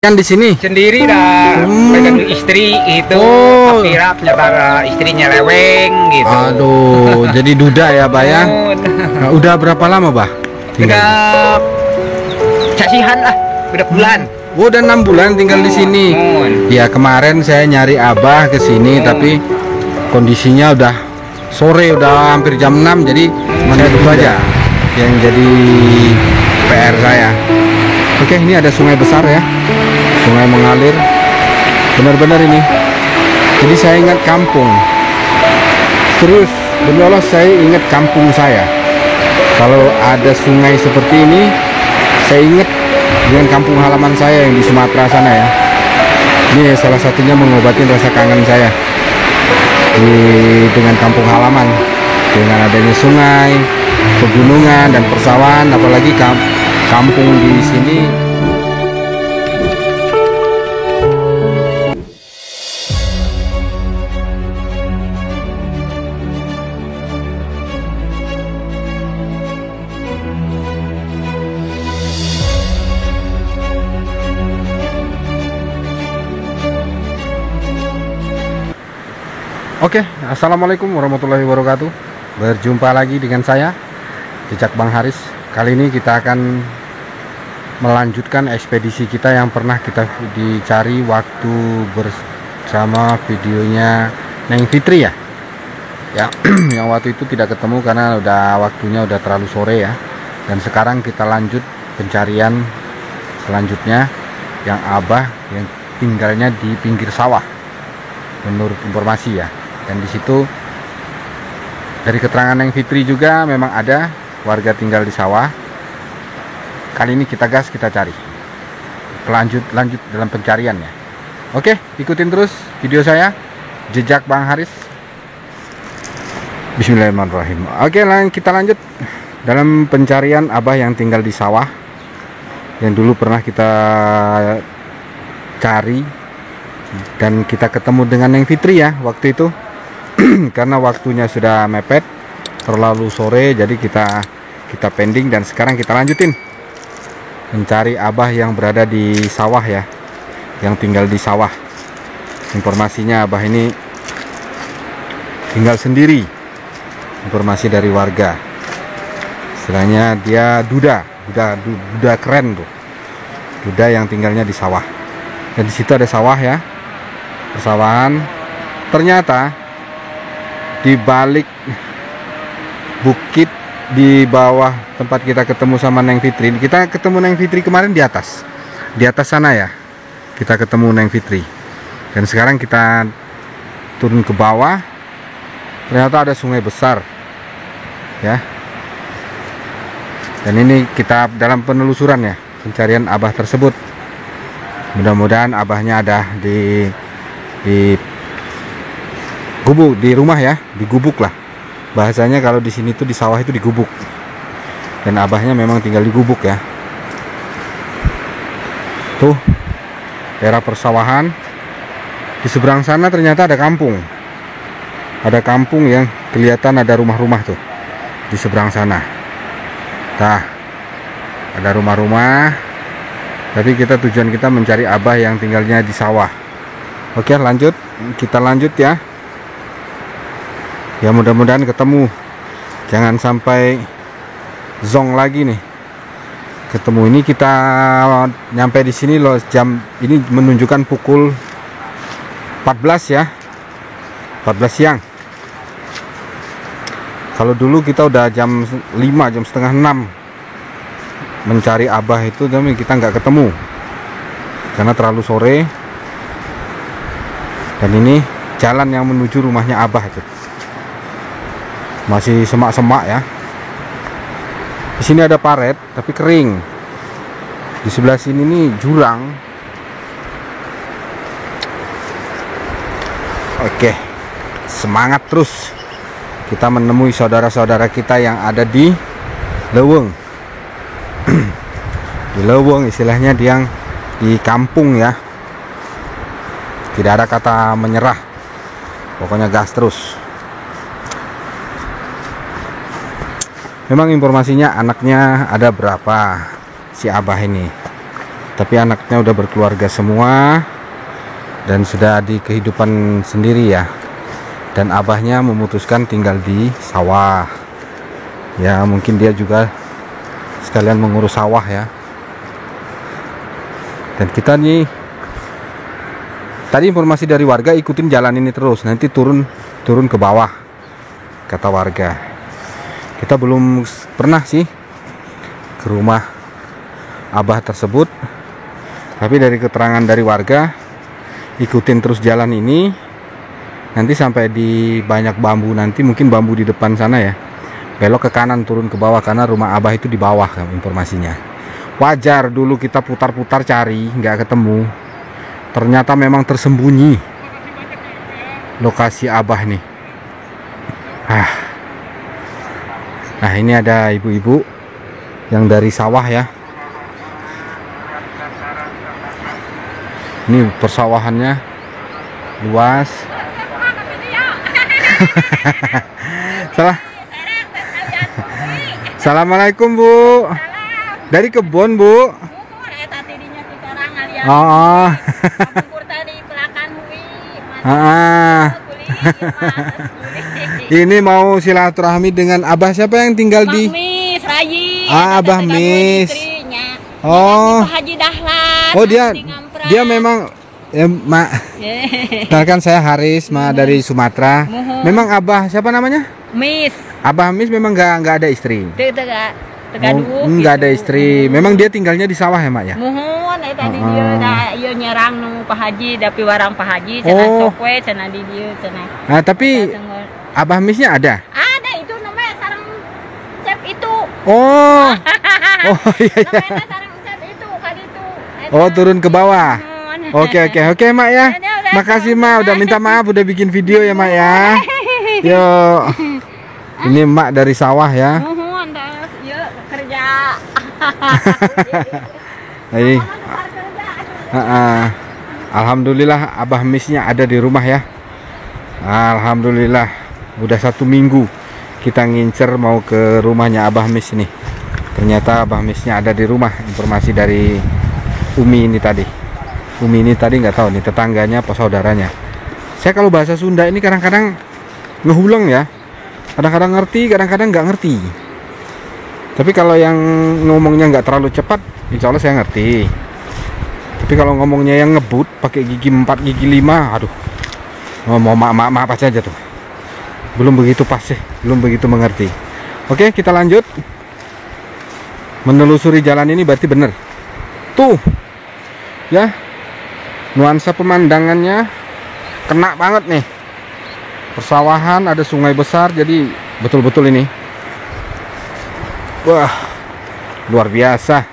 Kan di sini sendiri dah dengan istri itu akhirnya ternyata istrinya leweng gitu. Aduh, jadi duda ya, Bah ya. Nah, udah berapa lama, Bah? Udah casihan lah, udah bulan. Udah 6 bulan tinggal di sini. Ya kemarin saya nyari Abah ke sini, tapi kondisinya udah sore, udah hampir jam 6, jadi saya tunggu aja. Yang jadi PR saya. Oke, ini ada sungai besar ya. Sungai mengalir benar-benar ini. Jadi saya ingat kampung. Terus benar saya ingat kampung saya. Kalau ada sungai seperti ini, saya ingat dengan kampung halaman saya yang di Sumatera sana ya. Ini salah satunya mengobati rasa kangen saya dengan kampung halaman, dengan adanya sungai, pegunungan dan persawahan, apalagi kampung di sini. Oke, assalamualaikum warahmatullahi wabarakatuh. Berjumpa lagi dengan saya, Jejak Bang Haris. Kali ini kita akan melanjutkan ekspedisi kita yang pernah kita dicari waktu bersama videonya Neng Fitri ya. Ya, yang waktu itu tidak ketemu karena waktunya udah terlalu sore ya. Dan sekarang kita lanjut pencarian selanjutnya yang Abah yang tinggalnya di pinggir sawah. Menurut informasi ya. Dan di situ dari keterangan Neng Fitri juga memang ada warga tinggal di sawah. Kali ini kita gas, kita cari. Lanjut dalam pencariannya. Oke, ikutin terus video saya, Jejak Bang Haris. Bismillahirrahmanirrahim. Oke, kita lanjut dalam pencarian Abah yang tinggal di sawah, yang dulu pernah kita cari dan kita ketemu dengan Neng Fitri ya waktu itu. Karena waktunya sudah mepet, terlalu sore, jadi kita pending dan sekarang kita lanjutin mencari Abah yang berada di sawah ya, yang tinggal di sawah. Informasinya Abah ini tinggal sendiri, informasi dari warga. Istilahnya dia duda keren tuh, duda yang tinggalnya di sawah. Dan di situ ada sawah ya, persawahan. Ternyata di balik bukit di bawah tempat kita ketemu sama Neng Fitri, kita ketemu Neng Fitri kemarin di atas sana ya, kita ketemu Neng Fitri. Dan sekarang kita turun ke bawah, ternyata ada sungai besar ya. Dan ini kita dalam penelusuran ya, pencarian Abah tersebut. Mudah-mudahan Abahnya ada di gubuk, di rumah ya, digubuk lah bahasanya. Kalau di sini tuh di sawah itu digubuk, dan Abahnya memang tinggal di gubuk ya. Tuh daerah persawahan, di seberang sana ternyata ada kampung yang kelihatan ada rumah-rumah tuh di seberang sana. Nah, ada rumah-rumah, tapi tujuan kita mencari Abah yang tinggalnya di sawah. Oke, kita lanjut ya. Ya mudah-mudahan ketemu, jangan sampai zong lagi nih. Ketemu ini kita nyampe di sini loh, jam ini menunjukkan pukul 14 ya, 14 siang. Kalau dulu kita udah jam 5, jam setengah 6 mencari Abah itu, tapi kita nggak ketemu karena terlalu sore. Dan ini jalan yang menuju rumahnya Abah itu masih semak-semak ya. Di sini ada paret tapi kering. Di sebelah sini nih jurang. Oke, semangat terus. Kita menemui saudara-saudara kita yang ada di Leweng. Di Leweng istilahnya yang di kampung ya. Tidak ada kata menyerah. Pokoknya gas terus. Memang informasinya anaknya ada berapa si Abah ini. Tapi anaknya udah berkeluarga semua dan sudah di kehidupan sendiri ya. Dan abahnya memutuskan tinggal di sawah. Ya mungkin dia juga sekalian mengurus sawah ya. Dan kita nih tadi informasi dari warga, ikutin jalan ini terus, nanti turun ke bawah, kata warga. Kita belum pernah sih ke rumah abah tersebut, tapi dari keterangan dari warga, ikutin terus jalan ini, nanti sampai di banyak bambu, nanti mungkin bambu di depan sana ya, belok ke kanan turun ke bawah, karena rumah abah itu di bawah informasinya. Wajar dulu kita putar-putar cari, nggak ketemu. Ternyata memang tersembunyi lokasi abah nih. Nah ini ada ibu-ibu yang dari sawah ya. Ini persawahannya luas. Salah. Assalamualaikum Bu. Dari kebun Bu. Oh. Ini mau silaturahmi dengan abah siapa yang tinggal di? Mis, Rayi. Abah Mis. Oh. Oh dia memang ya, Mak. Kenalkan saya Haris, dari Sumatera. Memang abah siapa namanya? Mis. Abah Mis memang nggak ada istri. Nggak ada istri. Memang dia tinggalnya di sawah ya Mak ya? Mohon tadi dia nyerang nu Pak Haji, tapi warang Pak Haji cenah sokwe cenah di dieu cenah. Nah, tapi Abah Misnya ada? Ada, itu namanya sarang cep itu. Oh. Oh iya. Namanya sarang cep itu kali itu. Oh, turun ke bawah. Oke Mak ya. Makasih Mak udah minta maaf udah bikin video ya Mak ya. Yuk. Ini Mak dari sawah ya. Kerja. Hai. Alhamdulillah Abah Misnya ada di rumah ya. Alhamdulillah udah 1 minggu kita ngincer mau ke rumahnya Abah Mis nih. Ternyata Abah Misnya ada di rumah. Informasi dari Umi ini tadi. Umi ini tadi nggak tahu nih tetangganya apa saudaranya. Saya kalau bahasa Sunda ini kadang-kadang ngehuleng ya. Kadang-kadang ngerti, kadang-kadang nggak ngerti. Tapi kalau yang ngomongnya nggak terlalu cepat, insya Allah saya ngerti. Tapi kalau ngomongnya yang ngebut, pakai gigi 4, gigi 5, aduh, mau maaf saja tuh. Belum begitu pas sih, belum begitu mengerti. Oke, kita lanjut. Menelusuri jalan ini berarti bener. Tuh, ya, nuansa pemandangannya kena banget nih. Persawahan, ada sungai besar, jadi betul-betul ini. Wah, luar biasa.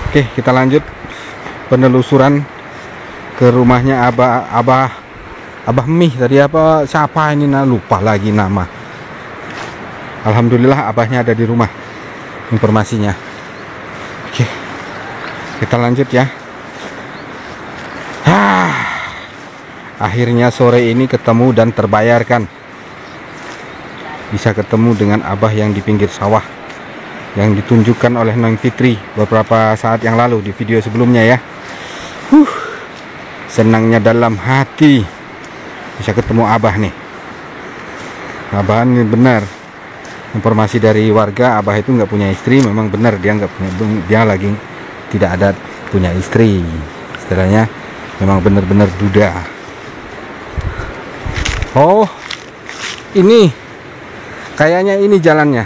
Oke, kita lanjut penelusuran ke rumahnya Abah Mih tadi apa siapa ini lupa lagi nama. Alhamdulillah abahnya ada di rumah. Informasinya. Oke. Kita lanjut ya. Akhirnya sore ini ketemu dan terbayarkan. Bisa ketemu dengan abah yang di pinggir sawah yang ditunjukkan oleh Neng Fitri beberapa saat yang lalu di video sebelumnya ya. Senangnya dalam hati bisa ketemu abah nih. Abah ini benar. Informasi dari warga abah itu nggak punya istri, memang benar dia nggak punya, dia lagi tidak ada punya istri. Istilahnya memang benar-benar duda. Oh, ini kayaknya ini jalannya.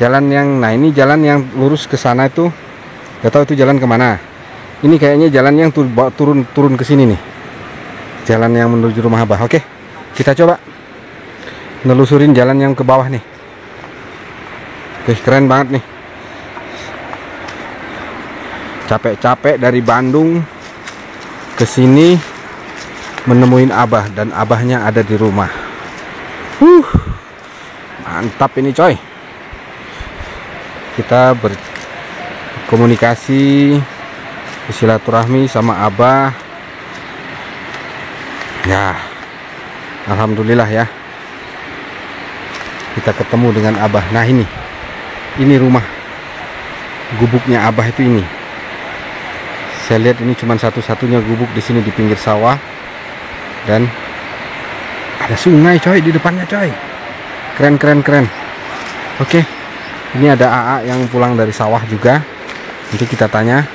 Jalan yang, nah ini jalan yang lurus ke sana itu, gak tahu itu jalan kemana. Ini kayaknya jalan yang turun ke sini nih. Jalan yang menuju rumah abah. Oke, kita coba nelusurin jalan yang ke bawah nih. Oke, keren banget nih. Capek-capek dari Bandung ke sini menemuin abah, dan abahnya ada di rumah. Mantap ini coy. Kita berkomunikasi, bersilaturahmi sama abah. Ya, alhamdulillah ya. Kita ketemu dengan abah. Nah ini rumah gubuknya Abah itu ini. Saya lihat ini cuma satu-satunya gubuk di sini di pinggir sawah, dan ada sungai coy di depannya coy. Keren. Oke, ini ada AA yang pulang dari sawah juga. Nanti kita tanya.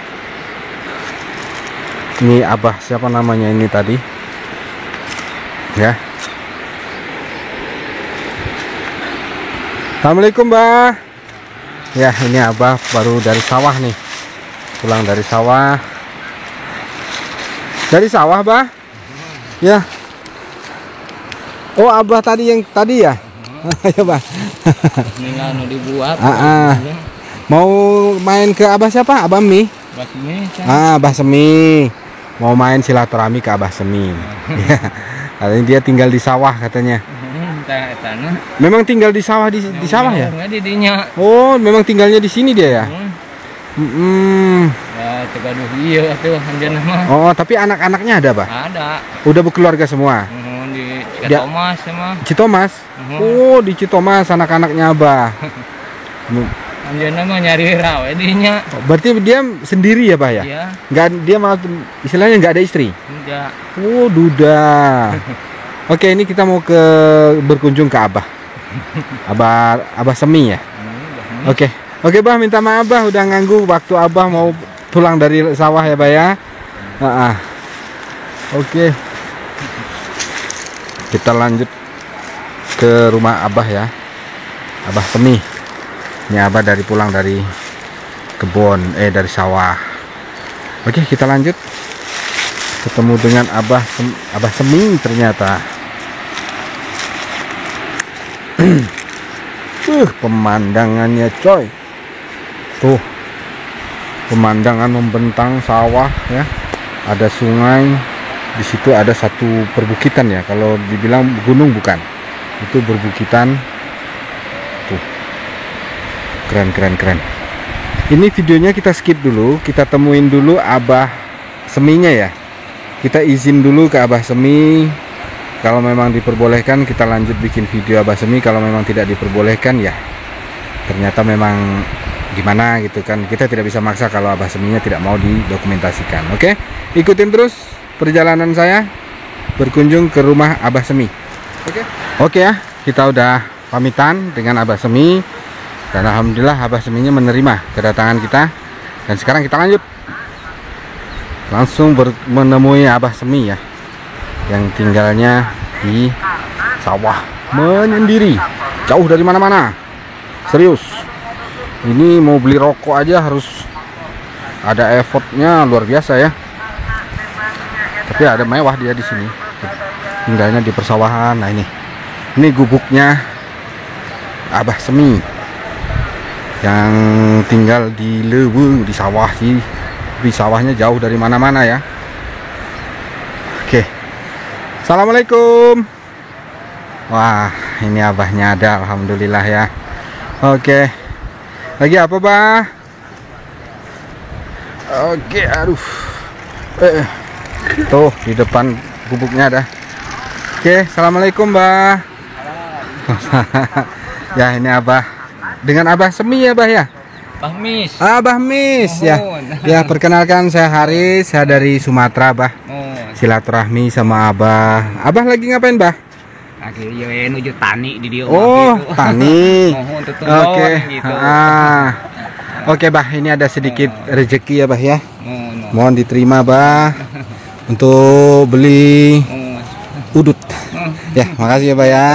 Ini Abah siapa namanya ini tadi? Ya. Assalamualaikum Mbah. Ya, ini Abah baru dari sawah nih. Pulang dari sawah. Dari sawah, Bah? Ya. Oh, Abah tadi yang tadi ya? Ya, Bah. Ini nggak dibuat. Mau main ke Abah siapa? Abah Mi? Abah Semi. Mau main silaturahmi ke Abah Semi. Ya. Katanya dia tinggal di sawah katanya. Memang tinggal di sawah di sawah ya? Oh, memang tinggalnya di sini dia ya? Ya, tegaduh iya tuh anjeun mah. Oh, tapi anak-anaknya ada, Bah? Ada. Udah berkeluarga semua? Di Citomas mah. Citomas? Oh, di Citomas anak-anaknya Abah. Anjeun mah nyari rawe dinya. Berarti dia sendiri ya, Bah ya? Iya. Enggak, dia malah istilahnya nggak ada istri? Enggak. Oh, duda. Oke, ini kita mau berkunjung ke Abah. Abah Semi ya? Oke, Bah, minta maaf Bah udah ganggu waktu Abah mau pulang dari sawah ya, Bah ya. Oke. Kita lanjut ke rumah Abah ya. Abah Semi. Ini Abah pulang dari kebun, dari sawah. Oke, kita lanjut. Ketemu dengan Abah Semi ternyata. Pemandangannya coy. Tuh, pemandangan membentang sawah ya. Ada sungai. Di situ ada satu perbukitan ya. Kalau dibilang gunung bukan. Itu berbukitan. Tuh. Keren. Ini videonya kita skip dulu. Kita temuin dulu Abah Seminya ya. Kita izin dulu ke Abah Semi. Kalau memang diperbolehkan kita lanjut bikin video Abah Semi. Kalau memang tidak diperbolehkan ya ternyata memang gimana gitu kan, kita tidak bisa maksa kalau Abah Seminya tidak mau didokumentasikan. Oke, ikutin terus perjalanan saya berkunjung ke rumah Abah Semi. Oke ya, kita udah pamitan dengan Abah Semi dan alhamdulillah Abah Seminya menerima kedatangan kita. Dan sekarang kita lanjut langsung menemui Abah Semi ya, yang tinggalnya di sawah menyendiri, jauh dari mana-mana. Serius. Ini mau beli rokok aja harus ada effortnya luar biasa ya. Tapi ada mewah dia di sini. Tinggalnya di persawahan. Nah ini gubuknya Abah Semi yang tinggal di Lewu, di sawah sih. Di sawahnya jauh dari mana-mana ya. Oke. Assalamualaikum. Wah, ini Abahnya ada, alhamdulillah ya. Oke. Lagi apa, Bah? Oke, aduh. Tuh, di depan gubuknya ada. Oke, assalamualaikum, Bah. Ya, ini Abah. Dengan Abah Semi ya, Bah ya? Bahmis. Abah Mis ya. Ya, perkenalkan saya Haris, saya dari Sumatera, Bah. Silaturahmi sama Abah. Abah lagi ngapain, Bah? Akhirnya nuju tani di dia. Oh, tani. Oke. Gitu. Oke, Bah, ini ada sedikit rezeki ya, Bah ya. Mohon diterima, Bah, untuk beli udut. Ya, makasih ya, Bah ya.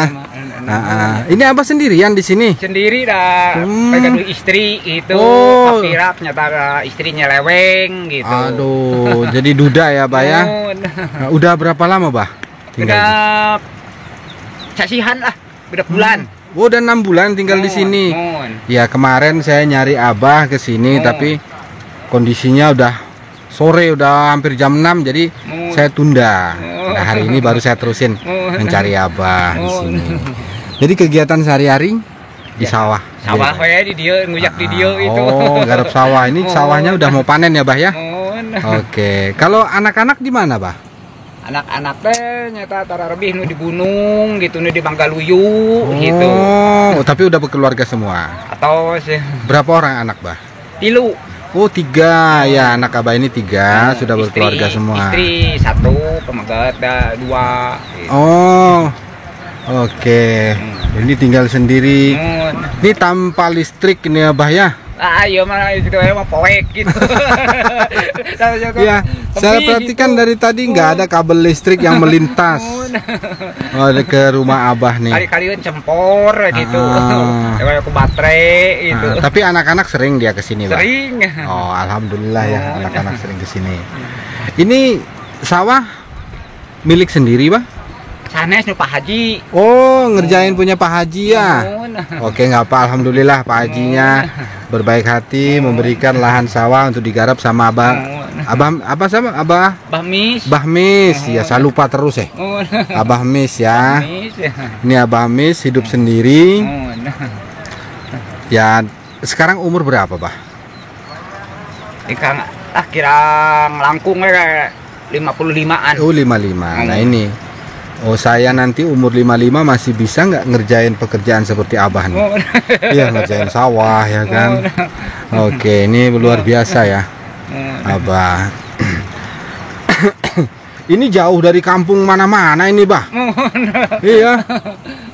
Ini Abah sendirian di sini? Sendiri dah. Pegang istri itu. Tapi nyata istrinya leweng gitu. Aduh, jadi duda ya, Bah ya. Nah, udah berapa lama, Bah? Udah casihan lah, udah bulan. Oh, udah 6 bulan tinggal di sini. Ya, kemarin saya nyari Abah ke sini tapi kondisinya udah sore, udah hampir jam 6 jadi saya tunda. Nah, hari ini baru saya terusin mencari Abah di sini. Jadi kegiatan sehari-hari di sawah. Sawah ya di dia, ngujak di dia itu. Oh, garap sawah. Ini sawahnya udah mau panen ya, Bah ya? Oke. Kalau anak-anak di mana, Bah? Anak-anak teh nyata tara lebih nu di gunung gitu, nu di Banggaluyu gitu. Oh, tapi udah berkeluarga semua. Atau sih berapa orang anak, Bah? Tilu. Oh 3 ya, anak abah ini 3 sudah berkeluarga semua. Istri 1, pemegat 2. Gitu. Oh, oke. Ini tinggal sendiri. Ini tanpa listrik ini abah ya? Iya mah gitu mah poek gitu. Ya, saya perhatikan dari tadi nggak ada kabel listrik yang melintas. Oh, ke rumah abah nih. Kali-kali cempor gitu. Kayak aku baterai gitu. Tapi anak-anak sering dia ke sini, Pak? Sering. Oh, alhamdulillah ya, anak-anak sering ke sini. Ini sawah milik sendiri, Pak? Sanes nu Pak Haji. Oh, ngerjain punya Pak Haji ya. Oke, nggak apa, alhamdulillah Pak Hajinya berbaik hati memberikan lahan sawah untuk digarap sama abah. Abah sama abah? Bahmis. Bahmis, ya saya lupa terus ya. Abah Mis ya. Ini Abah Mis hidup sendiri. Ya, sekarang umur berapa, Bah? Ikan kira langkung 55-an. Oh, 55. Nah, ini. Oh, saya nanti umur 55 masih bisa nggak ngerjain pekerjaan seperti Abah nih? Iya, ngerjain sawah ya kan. Oke, ini luar biasa ya, Abah. Ini jauh dari kampung mana-mana ini, Bah. Iya,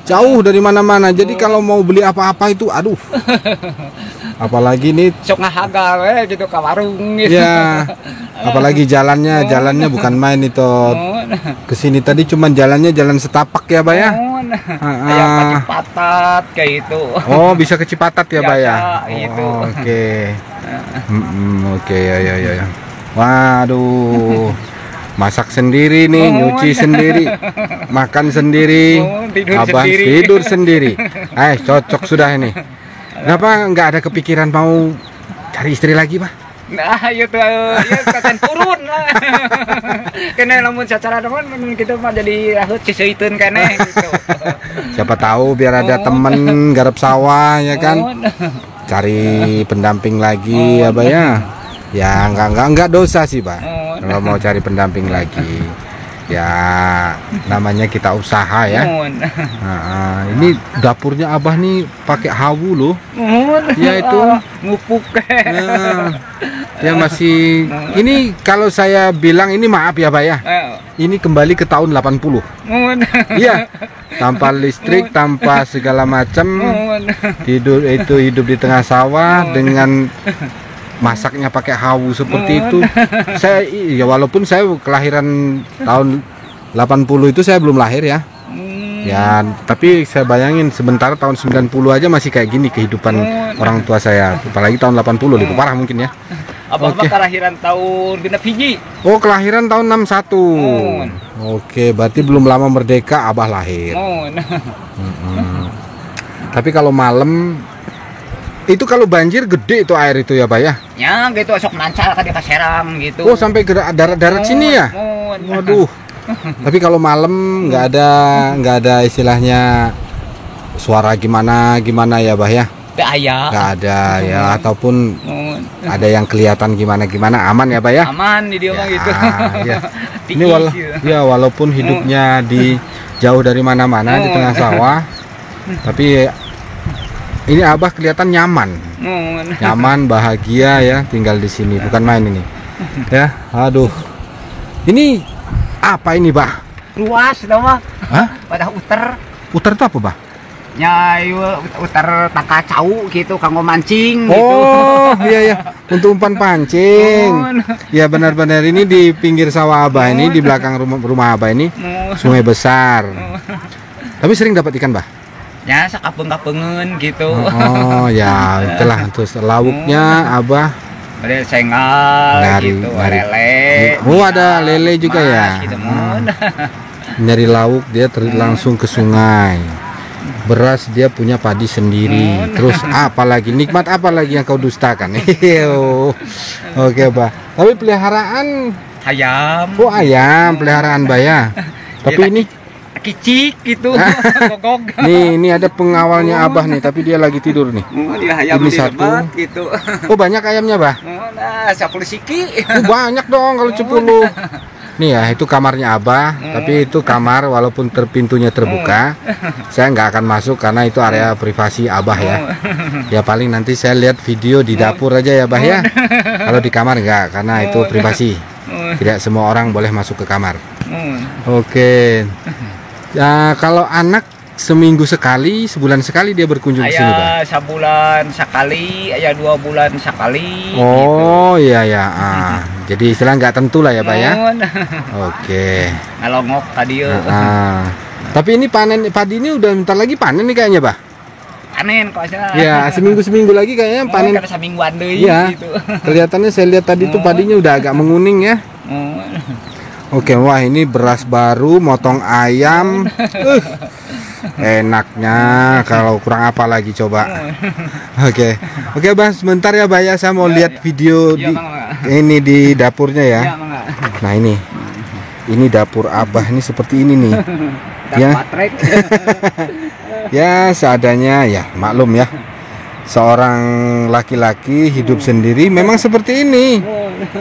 jauh dari mana-mana. Jadi kalau mau beli apa-apa itu, aduh. Apalagi nih sok ngahagal gitu ke warung gitu. Ya, apalagi jalannya bukan main itu. Kesini tadi cuman jalannya jalan setapak ya, Bah ya. Kayak Cipatat kayak itu. Oh, bisa ke Cipatat ya, Bah ya. Gitu. Oke. Oke, ya. Waduh. Masak sendiri nih, nyuci sendiri, makan sendiri, Abah tidur sendiri. Cocok sudah ini. Kenapa nggak ada kepikiran mau cari istri lagi, Pak? Nah, itu ya katan turun lah. Kena lamun secara teman kita mah jadi rahut ciseutun kene gitu. Siapa tahu biar ada temen garap sawah ya kan. Cari pendamping lagi ya, Pak ya. Ya enggak dosa sih, Pak. Kalau mau cari pendamping lagi. Ya namanya kita usaha ya. Ini dapurnya Abah nih pakai hawu loh. Ya itu ngupuk. Ya masih ini kalau saya bilang ini maaf ya, Pak ya. Ini kembali ke tahun 80. Iya. Tanpa listrik, tanpa segala macam. Hidup di tengah sawah dengan masaknya pakai hawu seperti itu. Saya ya walaupun saya kelahiran tahun 80 itu saya belum lahir ya. Ya, tapi saya bayangin sebentar tahun 90 aja masih kayak gini kehidupan orang tua saya. Apalagi tahun 80 lebih parah mungkin ya. Abah kelahiran tahun genep hiji. Oh, kelahiran tahun 61. Oke, berarti belum lama merdeka Abah lahir. Tapi kalau malam itu kalau banjir gede itu air itu ya, Pak ya? Ya, gitu sok mancar ke Serang gitu. Oh, sampai ke darat sini ya? Waduh. Tapi kalau malam nggak ada istilahnya suara gimana ya, Bah ya? Nggak ada ya, ataupun ada yang kelihatan gimana aman ya, Bah ya? Aman di dia mah gitu. Ya. Ini walaupun hidupnya jauh dari mana-mana di tengah sawah, tapi ini Abah kelihatan nyaman, bahagia ya tinggal di sini, bukan main ini. Ya, aduh. Ini apa ini, Bah? Luas nama. Hah? Pada uter. Uter itu apa, Bah? Ya, uter tangka cau gitu, kanggo mancing gitu. Oh, iya. Untuk umpan pancing. Ya benar-benar ini di pinggir sawah Abah ini, di belakang rumah Abah ini sungai besar. Tapi sering dapat ikan, Bah? Ya sakapeng-kapengen gitu. Oh ya, itulah terus lauknya Abah ada sengal gitu, lele. Oh, ada lele juga ya. Gitu, Nyari lauk dia langsung ke sungai. Beras dia punya padi sendiri. Terus apalagi nikmat apa lagi yang kau dustakan? Oke, Bah. Tapi peliharaan ayam. Oh, ayam peliharaan, Bah ya. Tapi ini kicik gitu. Gogog. Ini ada pengawalnya Abah nih, tapi dia lagi tidur nih. Dia ayam ini di satu lebat, gitu. Oh, banyak ayamnya, Bah? Nah, 10 siki. Banyak dong kalau 10. Nih ya, itu kamarnya Abah, tapi itu kamar walaupun pintunya terbuka, saya nggak akan masuk karena itu area privasi Abah ya. Ya paling nanti saya lihat video di dapur aja ya Bah ya. Kalau di kamar nggak, karena itu privasi. Tidak semua orang boleh masuk ke kamar. Oke. Ya, kalau anak seminggu sekali, sebulan sekali dia berkunjung ke sini, Bah. Sebulan sekali, 2 bulan sekali. Oh iya ya. Jadi istilah nggak tentu lah ya, Pak ya. Oke. Ngalongok tadi ya. Tapi ini panen padi ini udah bentar lagi panen nih kayaknya, Pak. Panen kok salah. Ya, seminggu seminggu lagi kayaknya panen. Karena semingguan deui Iya. gitu. Kelihatannya saya lihat tadi tuh padinya udah agak menguning ya. Oke, wah ini beras baru, motong ayam. Enaknya kalau kurang apa lagi coba. Oke, Bang, sebentar ya, Bah ya. Saya mau lihat video ini di dapurnya ya. Nah ini dapur Abah ini seperti ini nih. Ya. Ya seadanya ya, maklum ya. Seorang laki-laki hidup sendiri memang seperti ini.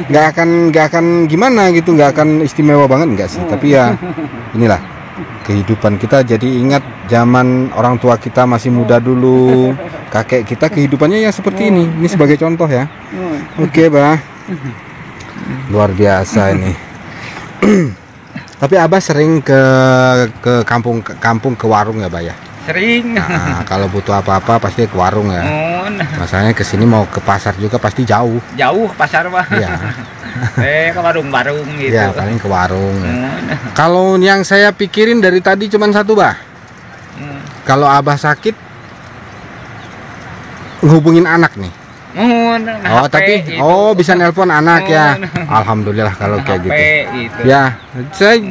Nggak akan gimana gitu, nggak akan istimewa banget enggak sih. Tapi ya inilah kehidupan kita. Jadi ingat zaman orang tua kita masih muda dulu, kakek kita kehidupannya ya seperti ini. Ini sebagai contoh ya. Oke, Bah. Luar biasa ini. Tapi Abah sering ke kampung ke warung ya, Bah ya? Sering. Nah, kalau butuh apa-apa pasti ke warung ya. Masalahnya ke sini mau ke pasar juga pasti jauh. Jauh ke pasar, Bah. Iya. Ke warung-warung gitu. Ya, paling ke warung. Kalau yang saya pikirin dari tadi cuma satu, Bah. Kalau Abah sakit ngehubungin anak nih. Oh, tapi gitu. Bisa nelpon anak ya. Alhamdulillah kalau kayak gitu. Ya, saya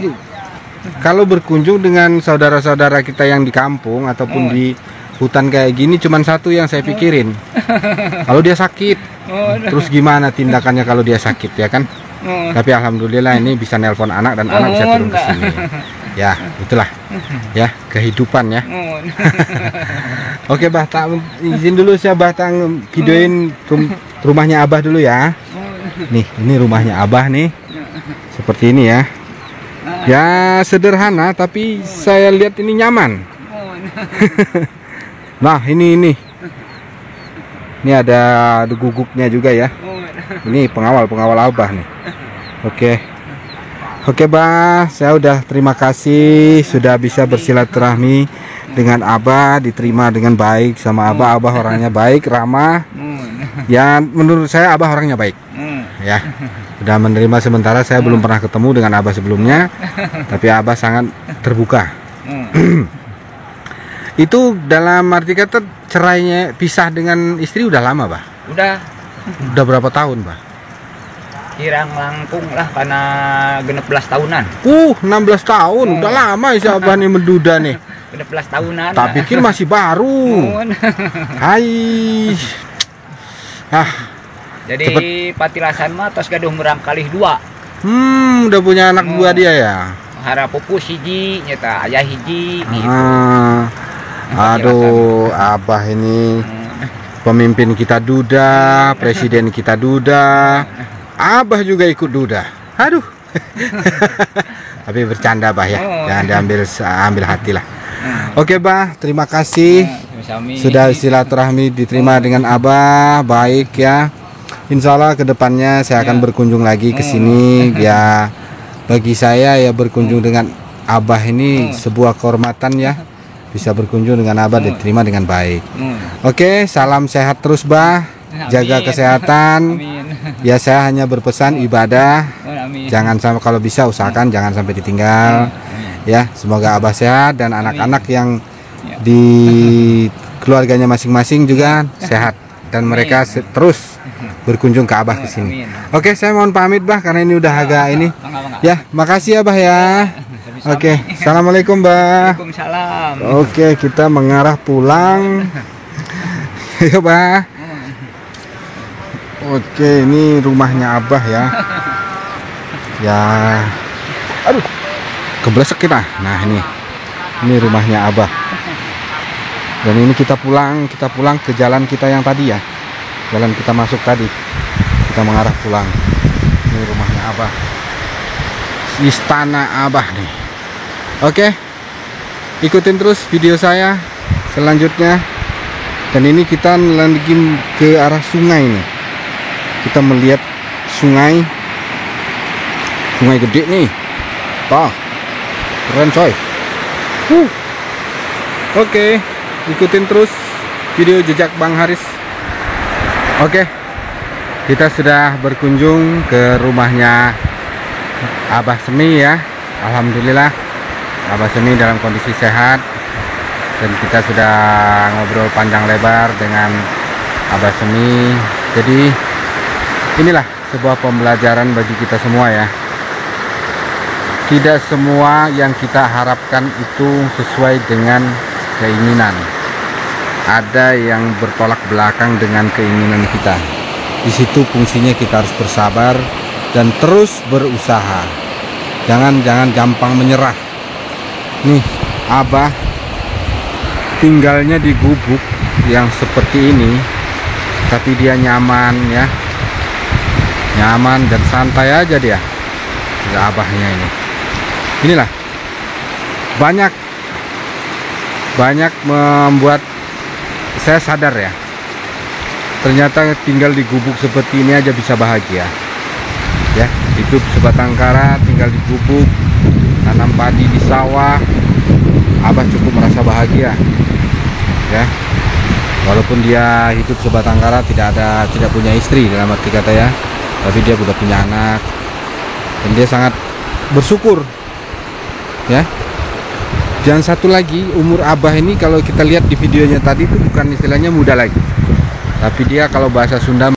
kalau berkunjung dengan saudara-saudara kita yang di kampung ataupun di hutan kayak gini cuman satu yang saya pikirin. Kalau dia sakit, terus gimana tindakannya kalau dia sakit ya kan? Tapi alhamdulillah ini bisa nelpon anak dan anak bisa turun ke sini. Ya, itulah. Ya, kehidupan ya. Oke, Bah, izin dulu saya Bah videoin rumahnya Abah dulu ya. Nih, ini rumahnya Abah nih. Seperti ini ya. Ya, sederhana tapi saya lihat ini nyaman. Nah, ini ada guguknya juga ya. Ini pengawal Abah nih. Oke, Bah, saya udah terima kasih sudah bisa bersilaturahmi dengan Abah, diterima dengan baik sama Abah. Abah orangnya baik, ramah. Ya, menurut saya Abah orangnya baik. Ya, sudah menerima. Sementara saya belum pernah ketemu dengan Abah sebelumnya, tapi Abah sangat terbuka. Itu dalam arti kata cerainya pisah dengan istri udah lama, Bah? Udah berapa tahun, Bah? Kirang langkung lah karena 16 tahunan. 16 tahun, udah lama si Abah nih menduda nih. 16 tahunan. Tak pikir masih baru. Hai. Jadi patilasan mah tos gaduh merang kalih 2. Udah punya anak 2 dia ya. Harap pupus hiji nyata ayah hiji gitu. Aduh, Abah ini pemimpin kita duda, presiden kita duda. Abah juga ikut duda. Aduh. Tapi bercanda, Bah ya. Jangan ambil hati lah. Oke, Bah, terima kasih sudah silaturahmi diterima dengan Abah. Baik ya. Insya Allah kedepannya saya akan berkunjung lagi ke sini. Ya, bagi saya ya berkunjung dengan Abah ini sebuah kehormatan ya. Bisa berkunjung dengan Abah diterima dengan baik. Oke, salam sehat terus, Bah. Jaga kesehatan. Ya, saya hanya berpesan ibadah. Jangan sampai, kalau bisa usahakan jangan sampai ditinggal. Ya, semoga Abah sehat dan anak-anak yang di keluarganya masing-masing juga sehat dan mereka terus berkunjung ke Abah ke sini. Oke, saya mohon pamit, Bah, karena ini udah agak ini. Ya, makasih ya, Bah ya. Oke, assalamualaikum, Bah. Waalaikumsalam. Oke, kita mengarah pulang. Yuk, Bah. Oke, ini rumahnya Abah ya. Ya, aduh, keblesek kita. Nah, ini rumahnya Abah. Dan ini kita pulang ke jalan kita yang tadi ya. Jalan kita masuk tadi. Kita mengarah pulang. Ini rumahnya Abah. istana Abah nih. Oke, ikutin terus video saya selanjutnya. Dan ini kita lagi ke arah sungai nih. Kita melihat sungai gede nih. Wah, keren coy. Oke, ikutin terus video jejak Bang Haris. Oke, kita sudah berkunjung ke rumahnya Abah Semi ya. Alhamdulillah Abah Semi dalam kondisi sehat, dan kita sudah ngobrol panjang lebar dengan Abah Semi. Jadi inilah sebuah pembelajaran bagi kita semua ya. Tidak semua yang kita harapkan itu sesuai dengan keinginan. Ada yang bertolak belakang dengan keinginan kita. Di situ fungsinya kita harus bersabar dan terus berusaha. Jangan gampang menyerah. Nih, Abah tinggalnya di gubuk yang seperti ini, tapi dia nyaman ya. Nyaman dan santai aja dia. Ya, Abahnya ini. Inilah banyak membuat saya sadar ya, ternyata tinggal di gubuk seperti ini aja bisa bahagia ya. Hidup sebatang kara, tinggal di gubuk, tanam padi di sawah, Abah cukup merasa bahagia ya. Walaupun dia hidup sebatang kara, tidak punya istri dalam arti kata ya, tapi dia sudah punya anak dan dia sangat bersyukur ya. Dan satu lagi, umur Abah ini kalau kita lihat di videonya tadi itu bukan istilahnya muda lagi, tapi dia kalau bahasa Sunda